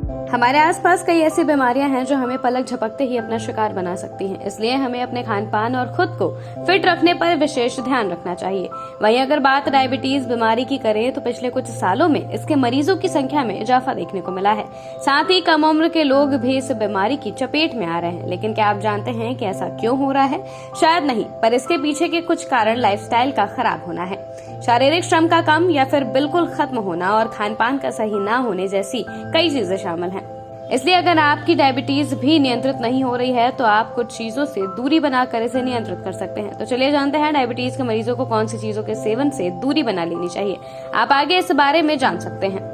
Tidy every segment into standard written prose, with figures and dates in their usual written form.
हमारे आसपास कई ऐसी बीमारियां हैं जो हमें पलक झपकते ही अपना शिकार बना सकती हैं। इसलिए हमें अपने खान पान और खुद को फिट रखने पर विशेष ध्यान रखना चाहिए। वहीं अगर बात डायबिटीज बीमारी की करें तो पिछले कुछ सालों में इसके मरीजों की संख्या में इजाफा देखने को मिला है। साथ ही कम उम्र के लोग भी इस बीमारी की चपेट में आ रहे हैं। लेकिन क्या आप जानते हैं कि ऐसा क्यों हो रहा है? शायद नहीं, पर इसके पीछे के कुछ कारण लाइफस्टाइल का खराब होना है, शारीरिक श्रम का कम या फिर बिल्कुल खत्म होना और खान पान का सही ना होने जैसी कई चीजें शामिल हैं। इसलिए अगर आपकी डायबिटीज भी नियंत्रित नहीं हो रही है तो आप कुछ चीजों से दूरी बनाकर इसे नियंत्रित कर सकते हैं। तो चलिए जानते हैं डायबिटीज के मरीजों को कौन सी चीजों के सेवन से दूरी बना लेनी चाहिए। आप आगे इस बारे में जान सकते हैं।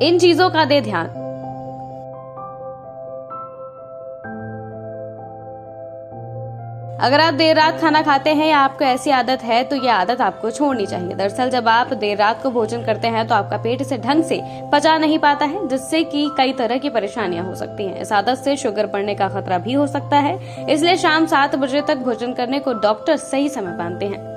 इन चीजों का दे ध्यान। अगर आप देर रात खाना खाते हैं या आपको ऐसी आदत है तो यह आदत आपको छोड़नी चाहिए। दरअसल जब आप देर रात को भोजन करते हैं तो आपका पेट इसे ढंग से पचा नहीं पाता है, जिससे कि कई तरह की परेशानियां हो सकती हैं। इस आदत से शुगर बढ़ने का खतरा भी हो सकता है। इसलिए शाम 7 बजे तक भोजन करने को डॉक्टर सही समय मानते हैं।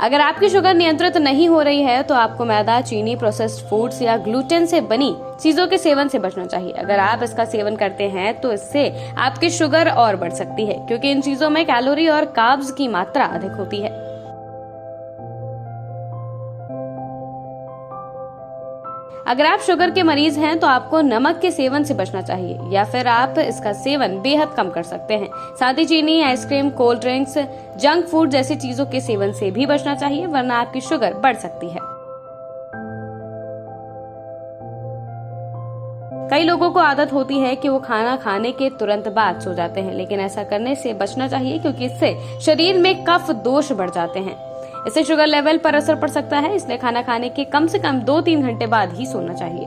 अगर आपकी शुगर नियंत्रित नहीं हो रही है तो आपको मैदा, चीनी, प्रोसेस्ड फूड्स या ग्लूटेन से बनी चीजों के सेवन से बचना चाहिए। अगर आप इसका सेवन करते हैं तो इससे आपकी शुगर और बढ़ सकती है, क्योंकि इन चीजों में कैलोरी और कार्ब्स की मात्रा अधिक होती है। अगर आप शुगर के मरीज हैं तो आपको नमक के सेवन से बचना चाहिए या फिर आप इसका सेवन बेहद कम कर सकते हैं। साथ ही चीनी, ice cream, cold drinks, junk food जैसी चीजों के सेवन से भी बचना चाहिए, वरना आपकी शुगर बढ़ सकती है। कई लोगों को आदत होती है कि वो खाना खाने के तुरंत बाद सो जाते हैं, लेकिन ऐसा करने से बचना चाहिए क्योंकि इससे शरीर में कफ दोष बढ़ जाते हैं। इससे शुगर लेवल पर असर पड़ सकता है। इसलिए खाना खाने के कम से कम 2-3 घंटे बाद ही सोना चाहिए।